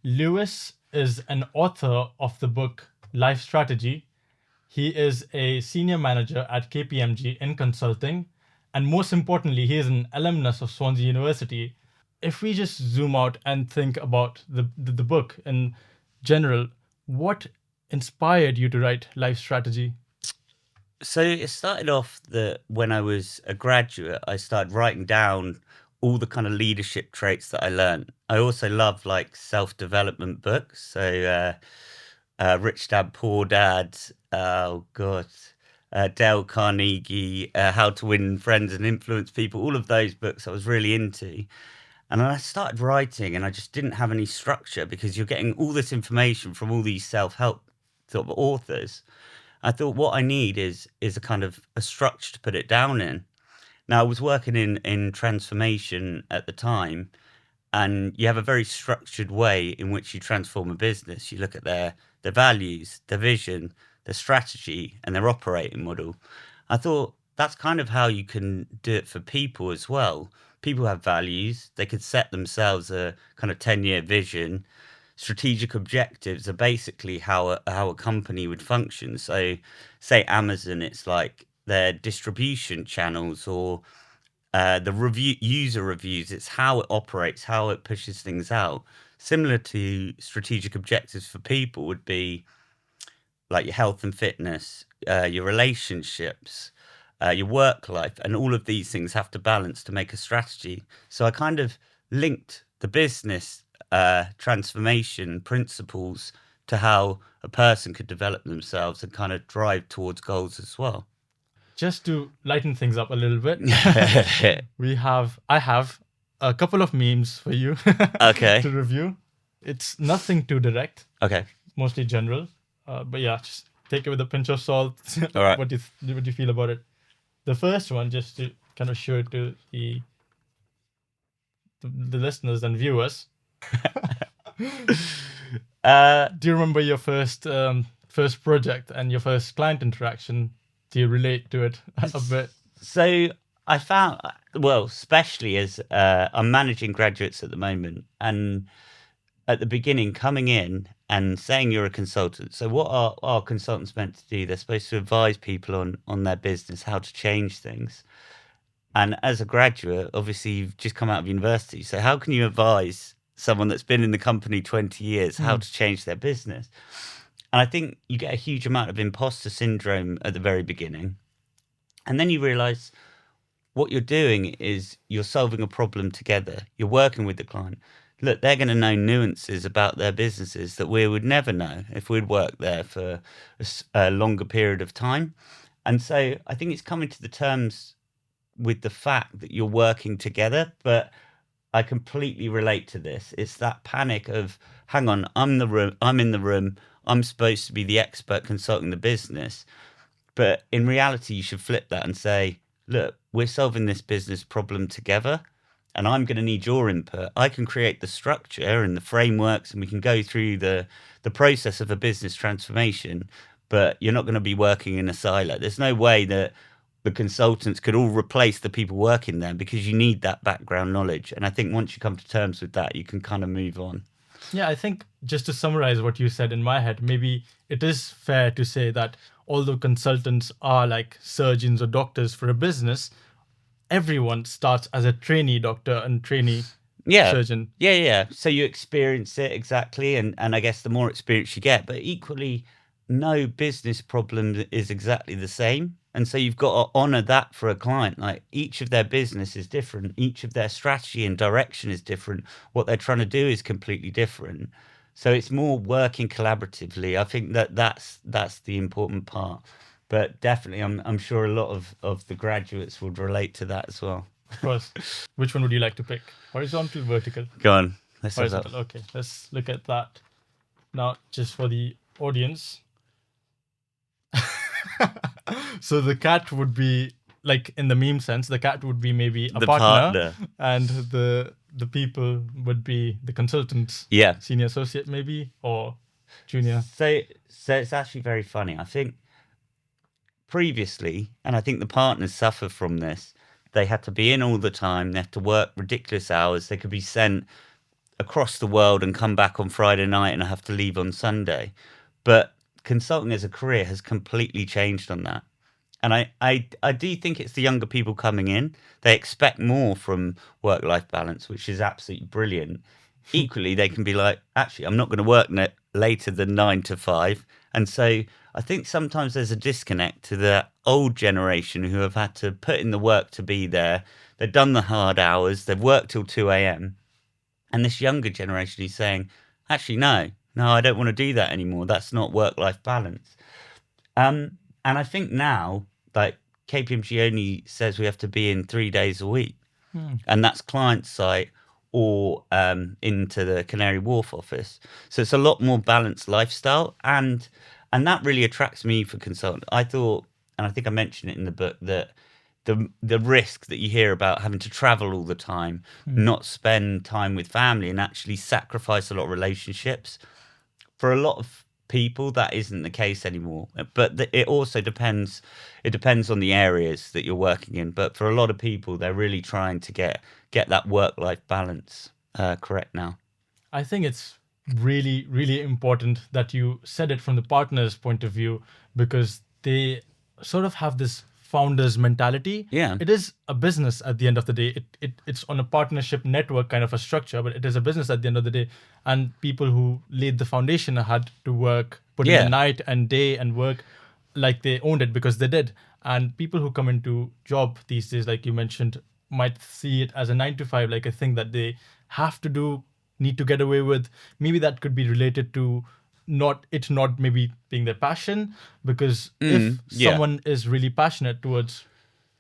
Lewis is an author of the book Life Strategy. He is a senior manager at KPMG in consulting. And most importantly, he is an alumnus of Swansea University. If we just zoom out and think about the book in general, what inspired you to write Life Strategy? So it started off that when I was a graduate, I started writing down all the kind of leadership traits that I learned. I also love like self-development books. So Rich Dad, Poor Dad, oh God, Dale Carnegie, How to Win Friends and Influence People, all of those books I was really into. And then I started writing and I just didn't have any structure because you're getting all this information from all these self-help sort of authors. I thought what I need is a kind of a structure to put it down in. Now I was working in transformation at the time, and you have a very structured way in which you transform a business. You look at their values, their vision, their strategy, and their operating model. I thought that's kind of how you can do it for people as well. People have values. They could set themselves a kind of 10-year vision. Strategic objectives are basically how a company would function. So, say Amazon, it's like their distribution channels or the review user reviews. It's how it operates, how it pushes things out. Similar to strategic objectives for people would be like your health and fitness, your relationships, your work life, and all of these things have to balance to make a strategy. So I kind of linked the business transformation principles to how a person could develop themselves and kind of drive towards goals as well. Just to lighten things up a little bit, I have a couple of memes for you Okay. to review. It's nothing too direct, Okay. mostly general. But yeah, just take it with a pinch of salt. All right. What do you feel about it? The first one, just to kind of show it to the listeners and viewers. Do you remember your first project and your first client interaction? Do you relate to it a bit? So I found, well, especially as I'm managing graduates at the moment, and at the beginning, coming in and saying you're a consultant. So what are our consultants meant to do? They're supposed to advise people on their business, how to change things. And as a graduate, obviously you've just come out of university. So how can you advise someone that's been in the company 20 years how to change their business? And I think you get a huge amount of imposter syndrome at the very beginning. And then you realize what you're doing is you're solving a problem together. You're working with the client. Look, they're going to know nuances about their businesses that we would never know if we'd worked there for a longer period of time. And so I think it's coming to the terms with the fact that you're working together. But I completely relate to this. It's that panic of, hang on, I'm in the room. I'm supposed to be the expert consulting the business. But in reality, you should flip that and say, look, we're solving this business problem together, and I'm going to need your input. I can create the structure and the frameworks, and we can go through the process of a business transformation, but you're not going to be working in a silo. There's no way that the consultants could all replace the people working there because you need that background knowledge. And I think once you come to terms with that, you can kind of move on. Yeah, I think just to summarize what you said in my head, maybe it is fair to say that although consultants are like surgeons or doctors for a business, everyone starts as a trainee doctor and trainee surgeon. Yeah. So you experience it exactly. And I guess the more experience you get, but equally, no business problem is exactly the same. And so you've got to honor that for a client. Like each of their business is different. Each of their strategy and direction is different. What they're trying to do is completely different. So it's more working collaboratively. I think that's the important part. But definitely, I'm sure a lot of the graduates would relate to that as well. Of course. Which one would you like to pick? Horizontal, vertical? Go on. Let's have Horizontal. Okay, let's look at that. Now, just for the audience. So the cat would be, like in the meme sense, the cat would be maybe a partner, and the people would be the consultants. Yeah. Senior associate maybe, or junior. So it's actually very funny. I think previously, and I think the partners suffer from this, they had to be in all the time. They have to work ridiculous hours. They could be sent across the world and come back on Friday night and I have to leave on Sunday. But consulting as a career has completely changed on that. And I do think it's the younger people coming in. They expect more from work-life balance, which is absolutely brilliant. Equally, they can be like, actually, I'm not going to work later than 9 to 5. And so I think sometimes there's a disconnect to the old generation who have had to put in the work to be there. They've done the hard hours. They've worked till 2 a.m. And this younger generation is saying, actually, no, I don't want to do that anymore. That's not work-life balance. And I think now, like KPMG only says we have to be in 3 days a week, and that's client site or into the Canary Wharf office. So it's a lot more balanced lifestyle, and that really attracts me for consultant. I thought, and I think I mentioned it in the book, that the risk that you hear about having to travel all the time, not spend time with family, and actually sacrifice a lot of relationships. For a lot of people, that isn't the case anymore. But it also depends. It depends on the areas that you're working in. But for a lot of people, they're really trying to get that work-life balance correct now. I think it's really, really important that you said it from the partner's point of view, because they sort of have this founder's mentality. Yeah. It is a business at the end of the day. It's on a partnership network kind of a structure, but it is a business at the end of the day. And people who laid the foundation had to work, put in the night and day and work like they owned it, because they did. And people who come into job these days, like you mentioned, might see it as a 9 to 5, like a thing that they have to do, need to get away with. Maybe that could be related to not maybe being their passion, because if someone is really passionate towards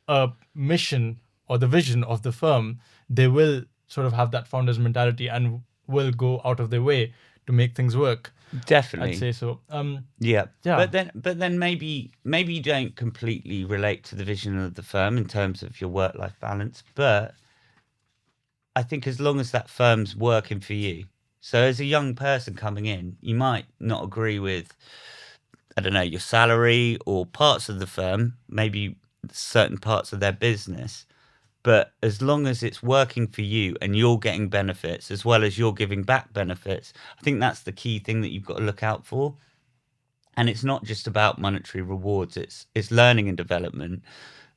a mission or the vision of the firm, they will sort of have that founder's mentality and will go out of their way to make things work. Definitely, I'd say so. Yeah. Yeah. But then maybe you don't completely relate to the vision of the firm in terms of your work-life balance. But I think as long as that firm's working for you. So as a young person coming in, you might not agree with, I don't know, your salary or parts of the firm, maybe certain parts of their business. But as long as it's working for you and you're getting benefits as well as you're giving back benefits, I think that's the key thing that you've got to look out for. And it's not just about monetary rewards, it's learning and development.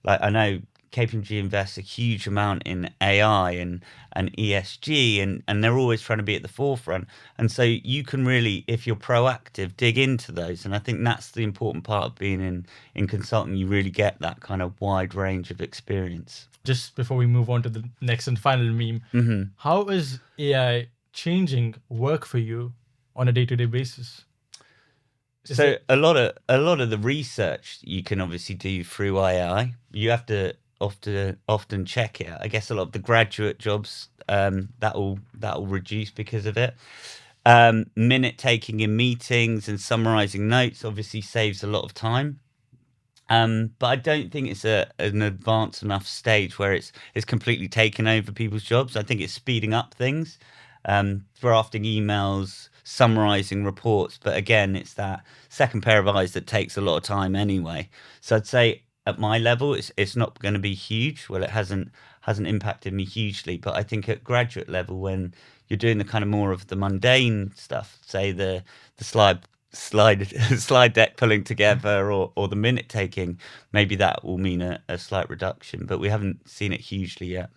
Like, I know KPMG invests a huge amount in AI and ESG, and they're always trying to be at the forefront. And so you can really, if you're proactive, dig into those. And I think that's the important part of being in consulting. You really get that kind of wide range of experience. Just before we move on to the next and final meme, how is AI changing work for you on a day-to-day basis? So a lot of the research you can obviously do through AI. You have to often check it. I guess a lot of the graduate jobs that will reduce because of it. Minute taking in meetings and summarizing notes obviously saves a lot of time. But I don't think it's an advanced enough stage where it's completely taken over people's jobs. I think it's speeding up things, drafting emails, summarizing reports. But again, it's that second pair of eyes that takes a lot of time anyway. So I'd say at my level, it's not going to be huge. Well, it hasn't impacted me hugely. But I think at graduate level, when you're doing the kind of more of the mundane stuff, say the slide deck pulling together or the minute taking, maybe that will mean a slight reduction, but we haven't seen it hugely yet.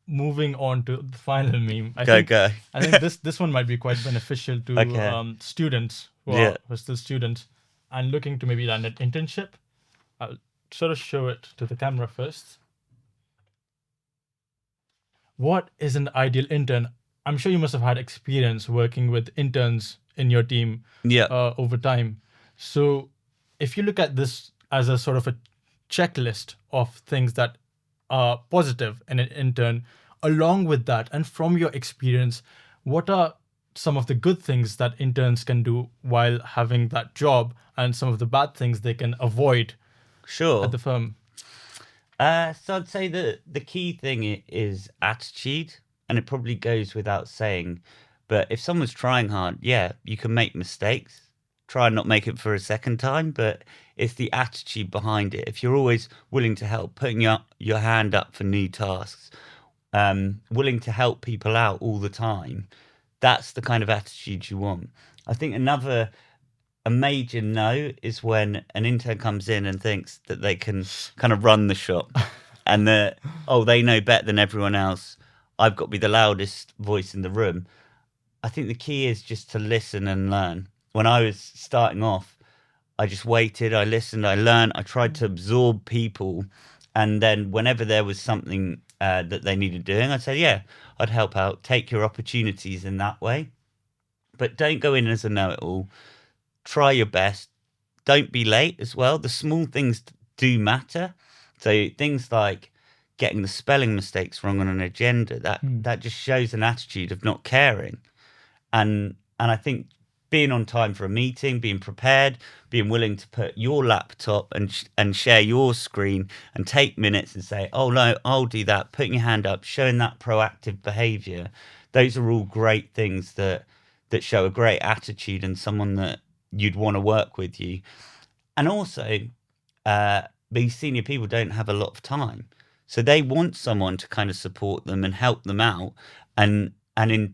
Moving on to the final meme. I think this one might be quite beneficial to students who are still students and looking to maybe land an internship. I'll sort of show it to the camera first. What is an ideal intern? I'm sure you must have had experience working with interns in your team over time. So if you look at this as a sort of a checklist of things that are positive in an intern, along with that, and from your experience, what are some of the good things that interns can do while having that job, and some of the bad things they can avoid at the firm? So I'd say the key thing is attitude, and it probably goes without saying, but if someone's trying hard, you can make mistakes. Try and not make it for a second time, but it's the attitude behind it. If you're always willing to help, putting your hand up for new tasks, willing to help people out all the time, That's the kind of attitude you want. I think a major no is when an intern comes in and thinks that they can kind of run the shop and that, oh, they know better than everyone else. I've got to be the loudest voice in the room. I think the key is just to listen and learn. When I was starting off, I just waited, I listened, I learned, I tried to absorb people. And then whenever there was something that they needed doing, I'd say, yeah, I'd help out, take your opportunities in that way. But don't go in as a know-it-all. Try your best. Don't be late as well. The small things do matter. So things like getting the spelling mistakes wrong on an agenda, that just shows an attitude of not caring. And I think being on time for a meeting, being prepared, being willing to put your laptop and share your screen and take minutes and say, oh no, I'll do that, putting your hand up, showing that proactive behavior. Those are all great things that show a great attitude and someone that you'd want to work with you. And also, these senior people don't have a lot of time. So they want someone to kind of support them and help them out. And in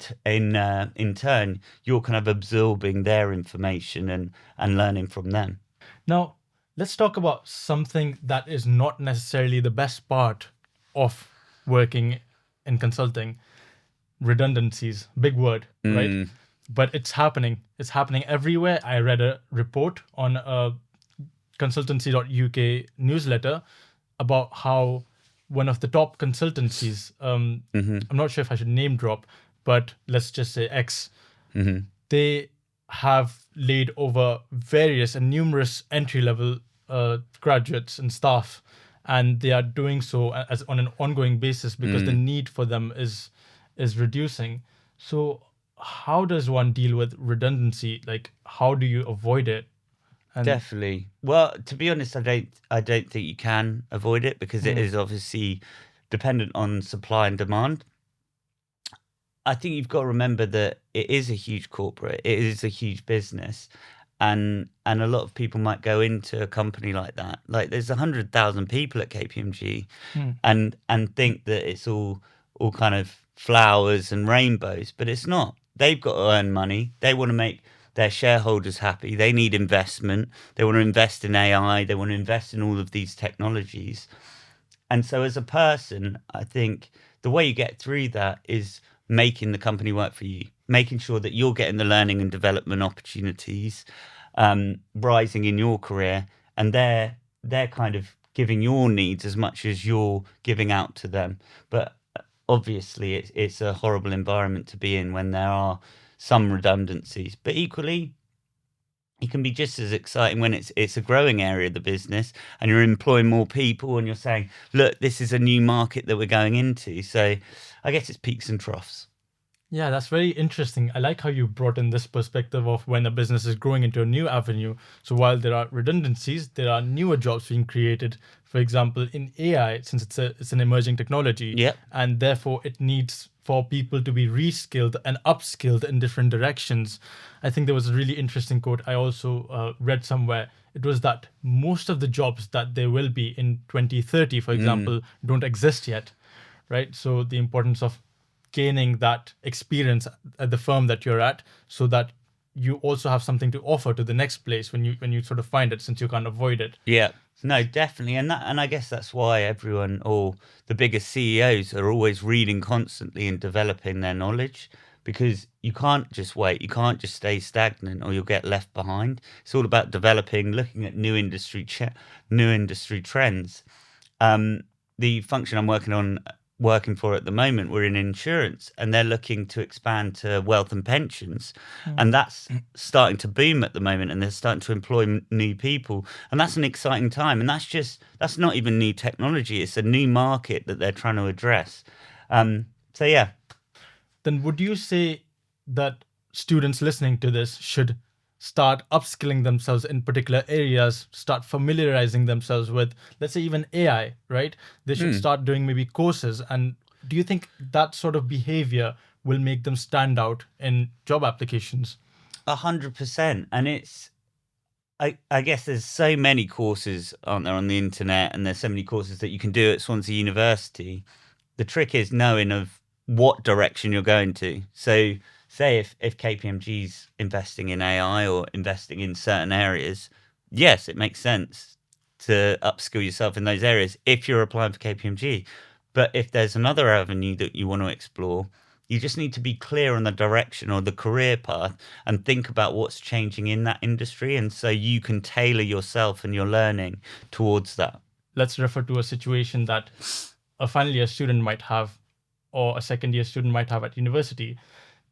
turn, you're kind of absorbing their information and learning from them. Now, let's talk about something that is not necessarily the best part of working in consulting. Redundancies, big word, right? But it's happening. It's happening everywhere. I read a report on a consultancy.uk newsletter about how one of the top consultancies, I'm not sure if I should name drop, but let's just say X, they have laid over various and numerous entry-level graduates and staff, and they are doing so as on an ongoing basis because the need for them is reducing. So how does one deal with redundancy? Like, how do you avoid it? And Definitely. Well, to be honest, I don't think you can avoid it because it is obviously dependent on supply and demand. I think you've got to remember that it is a huge corporate, it is a huge business, and a lot of people might go into a company like that. Like there's 100,000 people at KPMG, and think that it's all kind of flowers and rainbows, but it's not. They've got to earn money. They want to make their shareholders happy. They need investment. They want to invest in AI. They want to invest in all of these technologies. And so as a person, I think the way you get through that is making the company work for you, making sure that you're getting the learning and development opportunities, rising in your career, and they're kind of giving your needs as much as you're giving out to them. But obviously it's a horrible environment to be in when there are some redundancies, but equally it can be just as exciting when it's a growing area of the business and you're employing more people and you're saying, look, this is a new market that we're going into. So I guess it's peaks and troughs. yeah, that's very interesting. I like how you brought in this perspective of when a business is growing into a new avenue. So while there are redundancies, there are newer jobs being created. For example, in AI, since it's an emerging technology, Yep. and therefore it needs for people to be reskilled and upskilled in different directions. I think there was a really interesting quote I also read somewhere. It was that most of the jobs that there will be in 2030, for example, don't exist yet, right? So the importance of gaining that experience at the firm that you're at, so that you also have something to offer to the next place when you sort of find it, since you can't avoid it. Yeah, no, definitely. And I guess that's why everyone, or the biggest CEOs, are always reading constantly and developing their knowledge, because you can't just wait. You can't just stay stagnant or you'll get left behind. It's all about developing, looking at new industry trends. The function I'm working for at the moment, we're in insurance, and they're looking to expand to wealth and pensions, and that's starting to boom at the moment, and they're starting to employ new people, and that's an exciting time. And that's not even new technology, it's a new market that they're trying to address. So yeah. Then would you say that students listening to this should start upskilling themselves in particular areas, start familiarizing themselves with, let's say, even AI, right? They should start doing maybe courses. And do you think that sort of behavior will make them stand out in job applications? 100%. And I guess there's so many courses, aren't there, on the internet, and there's so many courses that you can do at Swansea University. The trick is knowing of what direction you're going to. So say if KPMG's investing in AI or investing in certain areas, yes, it makes sense to upskill yourself in those areas if you're applying for KPMG. But if there's another avenue that you want to explore, you just need to be clear on the direction or the career path and think about what's changing in that industry. And so you can tailor yourself and your learning towards that. Let's refer to a situation that a final year student might have, or a second year student might have at university.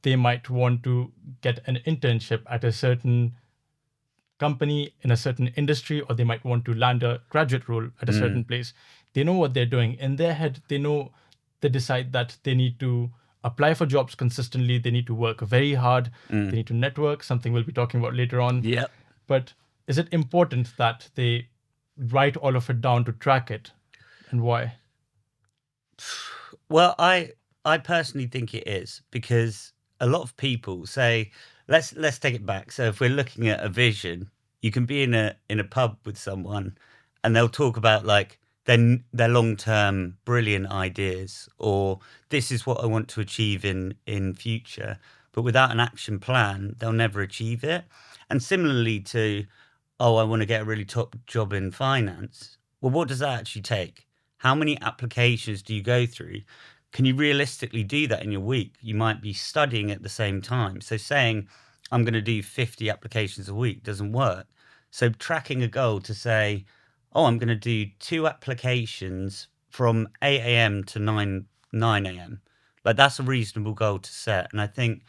They might want to get an internship at a certain company in a certain industry, or they might want to land a graduate role at a certain place. They know what they're doing. In their head, they decide that they need to apply for jobs consistently. They need to work very hard. They need to network, something we'll be talking about later on. Yeah. But is it important that they write all of it down to track it, and why? Well, I personally think it is, because a lot of people say, let's take it back. So if we're looking at a vision, you can be in a pub with someone and they'll talk about like their long-term brilliant ideas, or this is what I want to achieve in future. But without an action plan, they'll never achieve it. And similarly to, oh, I want to get a really top job in finance. Well, what does that actually take? How many applications do you go through? Can you realistically do that in your week? You might be studying at the same time. So saying, I'm going to do 50 applications a week doesn't work. So tracking a goal to say, oh, I'm going to do 2 applications from 8 a.m. to 9 a.m. Like, that's a reasonable goal to set. And I think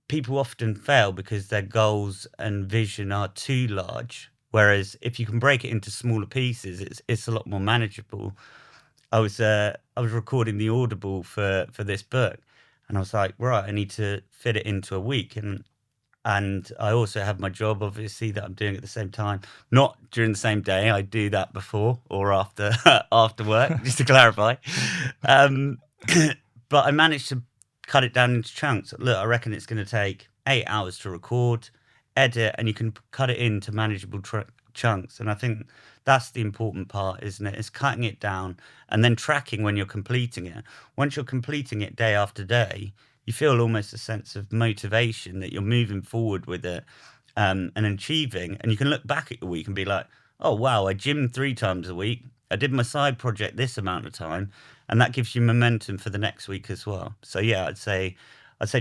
people often fail because their goals and vision are too large. Whereas if you can break it into smaller pieces, it's a lot more manageable. I was recording the Audible for this book, and I was like, right, I need to fit it into a week, and I also have my job, obviously, that I'm doing at the same time. Not during the same day. I do that before or after after work, just to clarify. But I managed to cut it down into chunks. Look, I reckon it's going to take 8 hours to record, edit, and you can cut it into manageable chunks. And I think that's the important part, isn't it? It's cutting it down and then tracking when you're completing it. Once you're completing it day after day, you feel almost a sense of motivation that you're moving forward with it, and achieving. And you can look back at your week and be like, oh, wow, I gymmed 3 times a week. I did my side project this amount of time. And that gives you momentum for the next week as well. So yeah, I'd say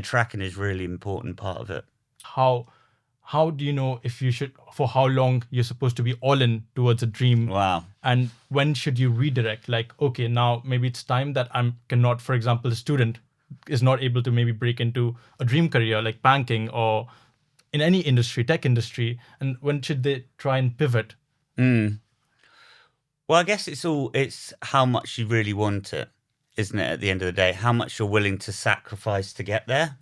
tracking is really important part of it. How do you know if you should, for how long you're supposed to be all in towards a dream? Wow. And when should you redirect? Like, okay, now maybe it's time that I cannot, for example, a student is not able to maybe break into a dream career like banking or in any industry, tech industry. And when should they try and pivot? Well, I guess it's how much you really want it, isn't it? At the end of the day, how much you're willing to sacrifice to get there.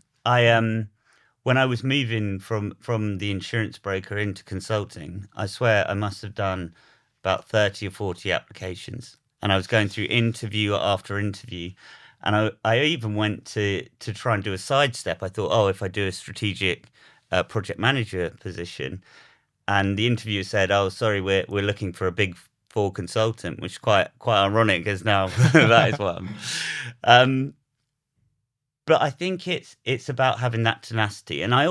When I was moving from the insurance broker into consulting, I swear I must have done about 30 or 40 applications, and I was going through interview after interview, and I even went to try and do a sidestep. I thought, oh, if I do a strategic project manager position, and the interviewer said, oh, sorry, we're looking for a Big Four consultant, which is quite ironic, as now that is one. But I think it's about having that tenacity. And I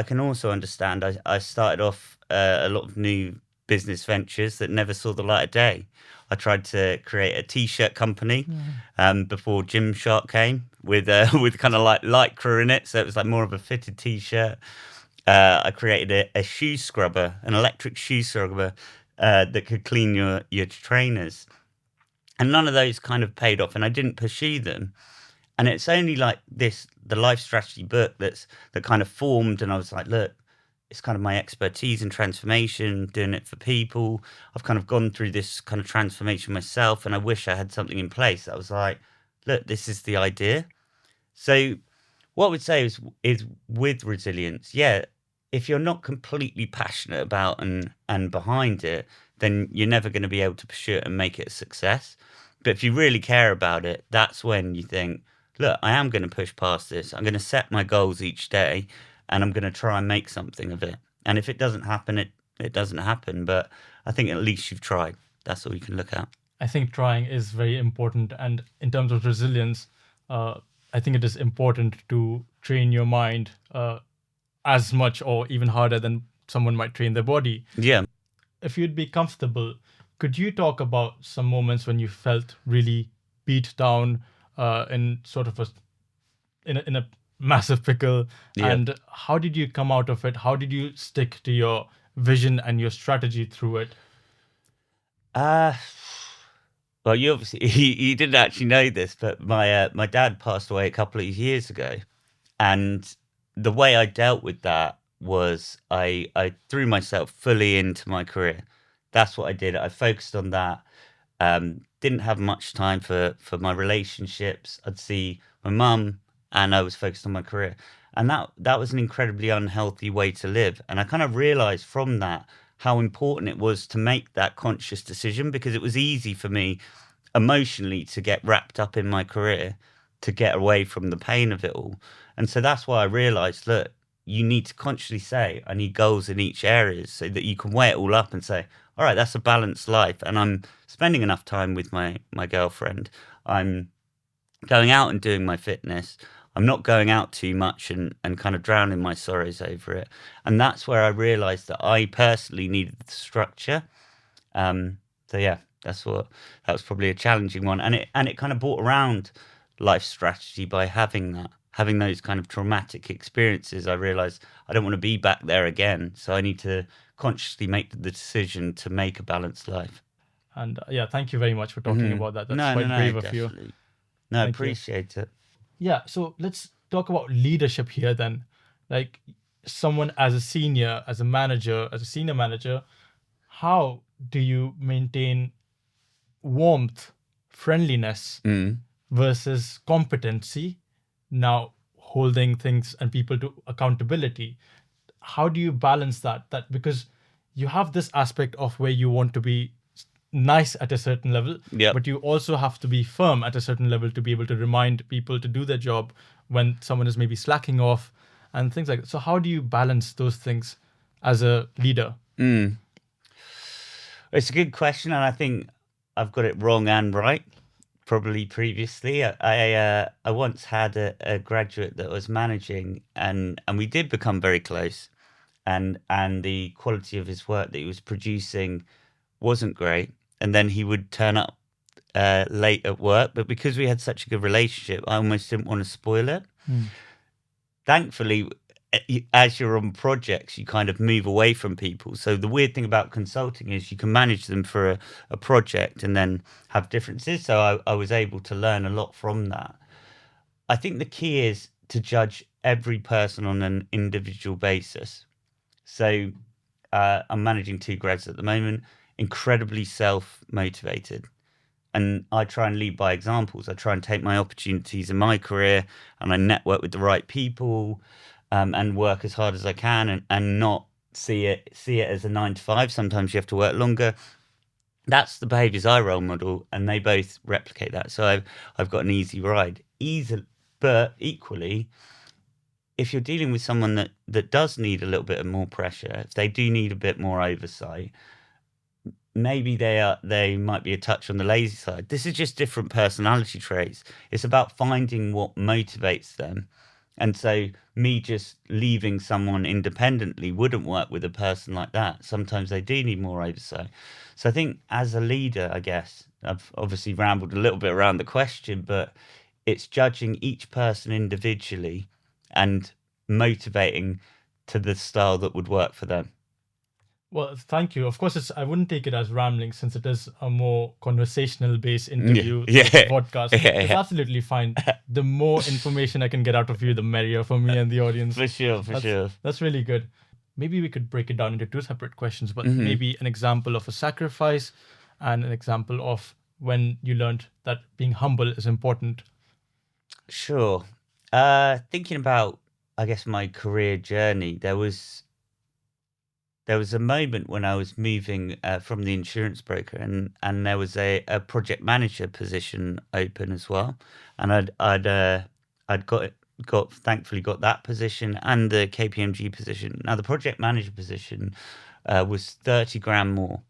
can also understand, I started off a lot of new business ventures that never saw the light of day. I tried to create a t-shirt company before Gymshark came with kind of like lycra in it. So it was like more of a fitted t-shirt. I created a shoe scrubber, an electric shoe scrubber that could clean your trainers. And none of those kind of paid off, and I didn't pursue them. And it's only like the life strategy book that kind of formed, and I was like, look, it's kind of my expertise in transformation, doing it for people. I've kind of gone through this kind of transformation myself, and I wish I had something in place. I was like, look, this is the idea. So what I would say is with resilience, yeah, if you're not completely passionate about and behind it, then you're never going to be able to pursue it and make it a success. But if you really care about it, that's when you think, look, I am going to push past this. I'm going to set my goals each day, and I'm going to try and make something of it. And if it doesn't happen, it doesn't happen. But I think at least you've tried. That's all you can look at. I think trying is very important. And in terms of resilience, I think it is important to train your mind as much or even harder than someone might train their body. Yeah. If you'd be comfortable, could you talk about some moments when you felt really beat down in sort of in a massive pickle, Yeah. and how did you come out of it? How did you stick to your vision and your strategy through it? Uh, well, you obviously you didn't actually know this, but my dad passed away a couple of years ago, and the way I dealt with that was I threw myself fully into my career. That's what I did. I focused on that. Didn't have much time for my relationships. I'd see my mum, and I was focused on my career, and that was an incredibly unhealthy way to live. And I kind of realized from that how important it was to make that conscious decision, because it was easy for me emotionally to get wrapped up in my career, to get away from the pain of it all. And so that's why I realized, look, you need to consciously say, I need goals in each area, so that you can weigh it all up and say, all right, that's a balanced life. And I'm spending enough time with my girlfriend. I'm going out and doing my fitness. I'm not going out too much and kind of drowning my sorrows over it. And that's where I realized that I personally needed the structure. So yeah, that was probably a challenging one, and it kind of brought around life strategy by having those kind of traumatic experiences. I realized I don't want to be back there again, so I need to consciously make the decision to make a balanced life. And yeah, thank you very much for talking about that. That's No, no, quite no, brave of you. definitely. No, I Thank you. appreciate it. Yeah, so let's talk about leadership here then. Like someone as a senior, as a manager, as a senior manager, how do you maintain warmth, friendliness Mm. versus competency, now holding things and people to accountability? How do you balance that because you have this aspect of where you want to be nice at a certain level, Yep. but you also have to be firm at a certain level to be able to remind people to do their job when someone is maybe slacking off and things like that. So how do you balance those things as a leader? Mm. It's a good question, and I think I've got it wrong and right. Probably previously, I once had a graduate that was managing, and we did become very close, and the quality of his work that he was producing wasn't great, and then he would turn up late at work, but because we had such a good relationship, I almost didn't want to spoil it. Thankfully, as you're on projects, you kind of move away from people. So the weird thing about consulting is you can manage them for a project and then have differences. So I was able to learn a lot from that. I think the key is to judge every person on an individual basis. So I'm managing 2 grads at the moment, incredibly self-motivated. And I try and lead by examples. I try and take my opportunities in my career, and I network with the right people, and work as hard as I can, and not see it as a 9 to 5. Sometimes you have to work longer. That's the behaviours I role model, and they both replicate that. So I've got an easy ride. Easy, but equally, if you're dealing with someone that does need a little bit of more pressure, if they do need a bit more oversight, maybe they might be a touch on the lazy side. This is just different personality traits. It's about finding what motivates them. And so me just leaving someone independently wouldn't work with a person like that. Sometimes they do need more oversight. So I think as a leader, I guess, I've obviously rambled a little bit around the question, but it's judging each person individually and motivating to the style that would work for them. Well, thank you. Of course, I wouldn't take it as rambling since it is a more conversational based Yeah, interview, yeah, the podcast. It's yeah, absolutely fine. The more information I can get out of you, the merrier for me and the audience. for sure, for That's sure. that's really good. Maybe we could break it down into 2 separate questions, but Hmm. maybe an example of a sacrifice and an example of when you learned that being humble is important. Sure. Thinking about, I guess, my career journey, there was a moment when I was moving from the insurance broker, and there was a project manager position open as well, and I'd got thankfully got that position and the KPMG position. Now the project manager position was 30 grand more,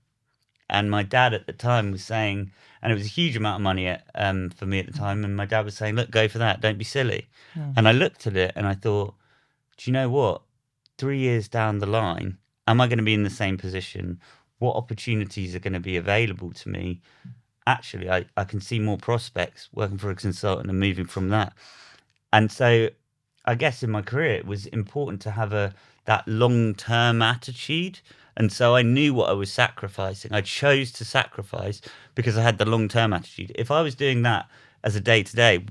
And my dad at the time was saying, and it was a huge amount of money for me at the time, and my dad was saying, look, go for that, don't be silly. And I looked at it and I thought, do you know what? 3 years down the line, am I going to be in the same position? What opportunities are going to be available to me? Actually, I can see more prospects working for a consultant and moving from that. And so I guess in my career, it was important to have that long-term attitude. And so I knew what I was sacrificing. I chose to sacrifice because I had the long-term attitude. If I was doing that as a day-to-day,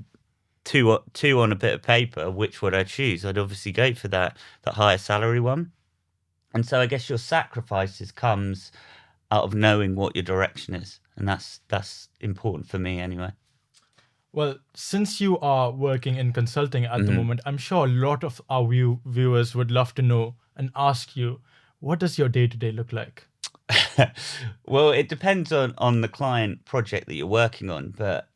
two on a bit of paper, which would I choose? I'd obviously go for that higher salary one. And so I guess your sacrifices comes out of knowing what your direction is. And that's important for me anyway. Well, since you are working in consulting at the moment, I'm sure a lot of our viewers would love to know and ask you, what does your day-to-day look like? Well, it depends on the client project that you're working on, but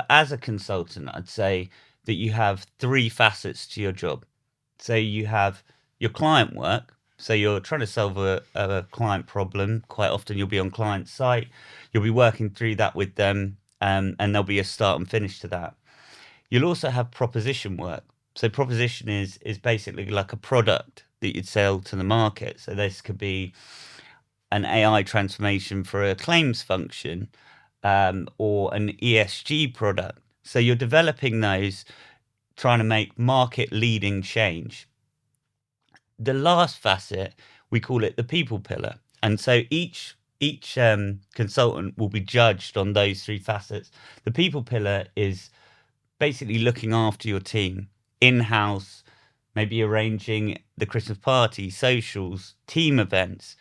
as a consultant, I'd say that you have three facets to your job. So you have your client work. So you're trying to solve a client problem. Quite often you'll be on client site. You'll be working through that with them, and there'll be a start and finish to that. You'll also have proposition work. So proposition is basically like a product that you'd sell to the market. So this could be an AI transformation for a claims function, or an ESG product. So you're developing those, trying to make market leading change. The last facet, we call it the people pillar. And so each consultant will be judged on those three facets. The people pillar is basically looking after your team in-house, maybe arranging the Christmas party, socials, team events.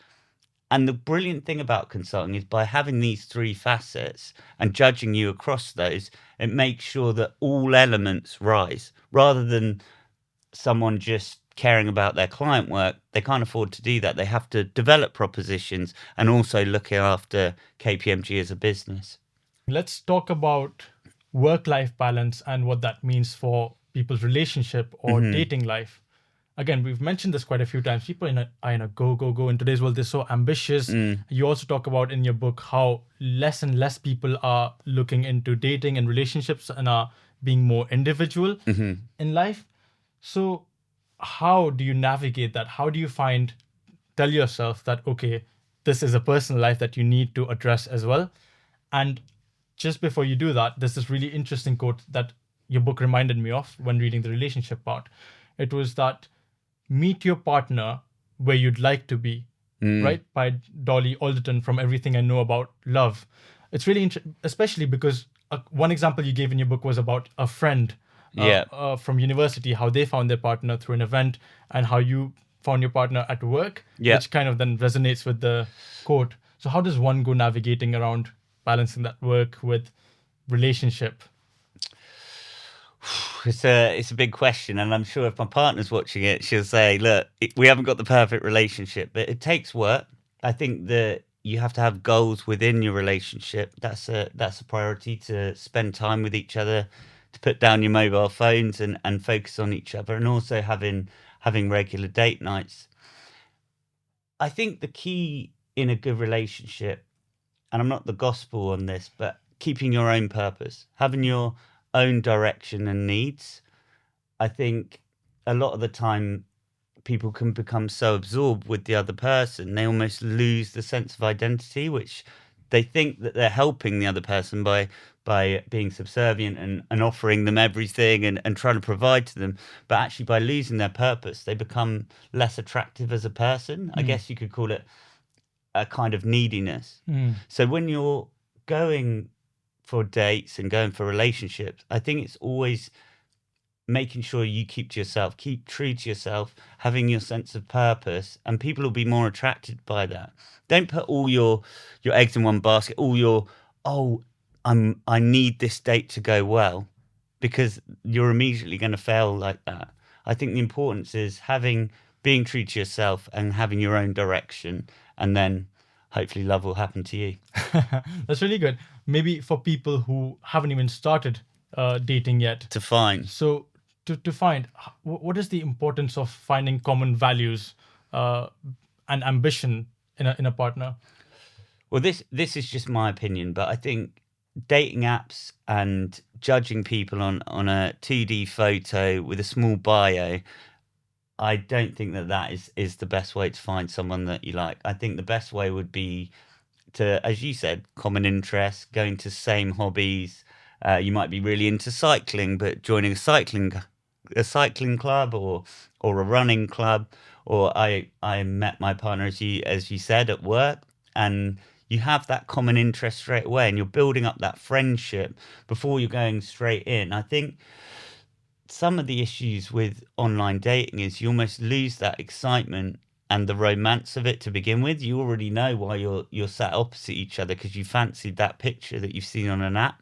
And the brilliant thing about consulting is by having these three facets and judging you across those, it makes sure that all elements rise. Rather than someone just caring about their client work, they can't afford to do that. They have to develop propositions and also look after KPMG as a business. Let's talk about work-life balance and what that means for people's relationship or dating life. Again, we've mentioned this quite a few times. People are in a go. In today's world, they're so ambitious. You also talk about in your book how less and less people are looking into dating and relationships and are being more individual in life. So how do you navigate that? How do you tell yourself that, okay, this is a personal life that you need to address as well? And just before you do that, there's this really interesting quote that your book reminded me of when reading the relationship part. It was that meet your partner where you'd like to be, right? By Dolly Alderton from Everything I Know About Love. It's really interesting, especially because one example you gave in your book was about a friend from university, how they found their partner through an event and how you found your partner at work, which kind of then resonates with the quote. So how does one go navigating around balancing that work with relationship? It's a big question, and I'm sure if my partner's watching it, she'll say, look, we haven't got the perfect relationship, but it takes work. I think that you have to have goals within your relationship. That's a priority, to spend time with each other, to put down your mobile phones and focus on each other, and also having regular date nights. I think the key in a good relationship, and I'm not the gospel on this, but keeping your own purpose, having your own direction and needs. I think a lot of the time people can become so absorbed with the other person, they almost lose the sense of identity, which they think that they're helping the other person by being subservient and offering them everything and trying to provide to them. But actually by losing their purpose, they become less attractive as a person. I guess you could call it a kind of neediness. So when you're going for dates and going for relationships, I think it's always making sure you keep to yourself, keep true to yourself, having your sense of purpose, and people will be more attracted by that. Don't put all your eggs in one basket, I need this date to go well, because you're immediately going to fail like that. I think the importance is being true to yourself and having your own direction, and then hopefully love will happen to you. That's really good. Maybe for people who haven't even started dating yet. To find. So to find, what is the importance of finding common values and ambition in a partner? Well, this is just my opinion, but I think dating apps and judging people on a 2D photo with a small bio, I don't think that is the best way to find someone that you like. I think the best way would be to, as you said, common interests, going to same hobbies. You might be really into cycling, but joining a cycling club or a running club. Or I met my partner, as you said, at work, and you have that common interest straight away, and you're building up that friendship before you're going straight in. I think some of the issues with online dating is you almost lose that excitement and the romance of it to begin with. You already know why you're sat opposite each other because you fancied that picture that you've seen on an app.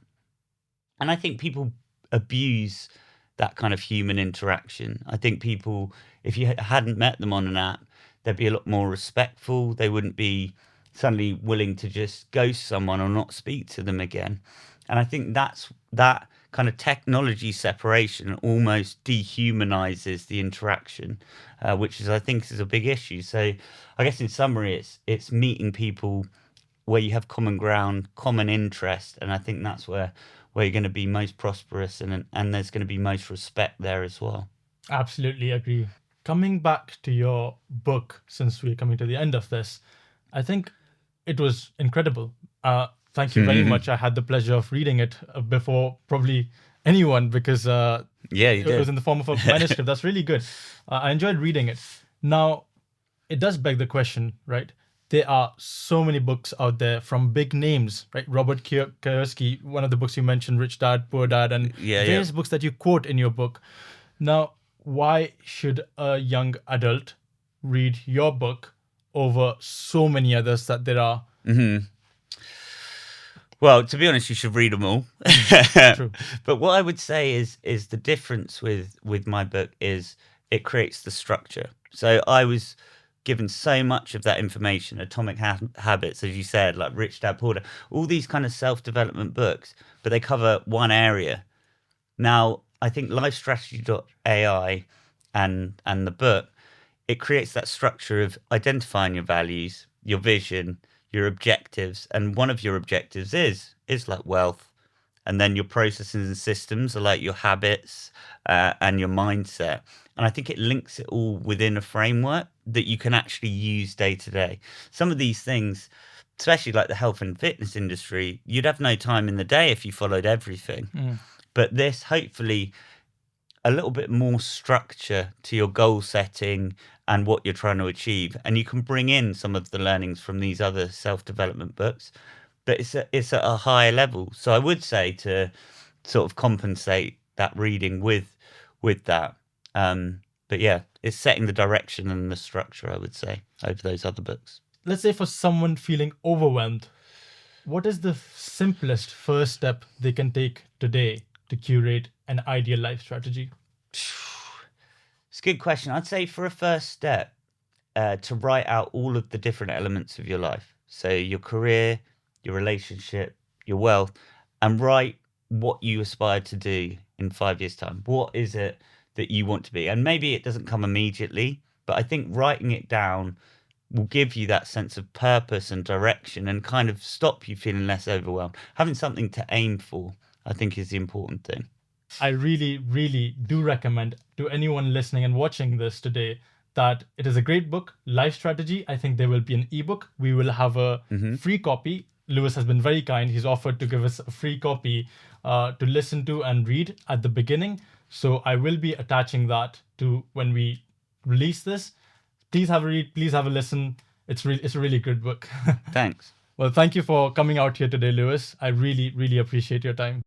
And I think people abuse that kind of human interaction. I think people, if you hadn't met them on an app, they'd be a lot more respectful. They wouldn't be suddenly willing to just ghost someone or not speak to them again. And I think that kind of technology separation almost dehumanizes the interaction, which is, I think, is a big issue. So I guess in summary, it's meeting people where you have common ground, common interest, and I think that's where you're going to be most prosperous, and there's going to be most respect there as well. Absolutely agree. Coming back to your book, since we're coming to the end of this, I think it was incredible. Thank you very much. I had the pleasure of reading it before probably anyone, because Yeah, you it did. was in the form of a manuscript. That's really good. I enjoyed reading it. Now, it does beg the question, right? There are so many books out there from big names, right? Robert Kiyosaki, one of the books you mentioned, Rich Dad, Poor Dad, and Yeah, yeah. various books that you quote in your book. Now, why should a young adult read your book over so many others that there are? Well, to be honest, you should read them all. True. But what I would say is the difference with my book is it creates the structure. So I was given so much of that information, Atomic Habits, as you said, like Rich Dad Poor Dad, all these kind of self-development books, but they cover one area. Now, I think lifestrategy.ai and the book, it creates that structure of identifying your values, your vision, your objectives, and one of your objectives is like wealth, and then your processes and systems are like your habits and your mindset. And I think it links it all within a framework that you can actually use day to day. Some of these things, especially like the health and fitness industry, you'd have no time in the day if you followed everything. But this, hopefully, a little bit more structure to your goal setting and what you're trying to achieve. And you can bring in some of the learnings from these other self-development books, but it's at a higher level. So I would say to sort of compensate that reading with that. But yeah, it's setting the direction and the structure, I would say, over those other books. Let's say for someone feeling overwhelmed, what is the simplest first step they can take today to curate an ideal life strategy? It's a good question. I'd say for a first step, to write out all of the different elements of your life. So your career, your relationship, your wealth, and write what you aspire to do in 5 years' time. What is it that you want to be? And maybe it doesn't come immediately, but I think writing it down will give you that sense of purpose and direction and kind of stop you feeling less overwhelmed. Having something to aim for, I think, is the important thing. I really, really do recommend to anyone listening and watching this today that it is a great book, Life Strategy. I think there will be an ebook. We will have a free copy. Lewis has been very kind. He's offered to give us a free copy to listen to and read at the beginning. So I will be attaching that to when we release this. Please have a read. Please have a listen. It's a really good book. Thanks. Well, thank you for coming out here today, Lewis. I really, really appreciate your time.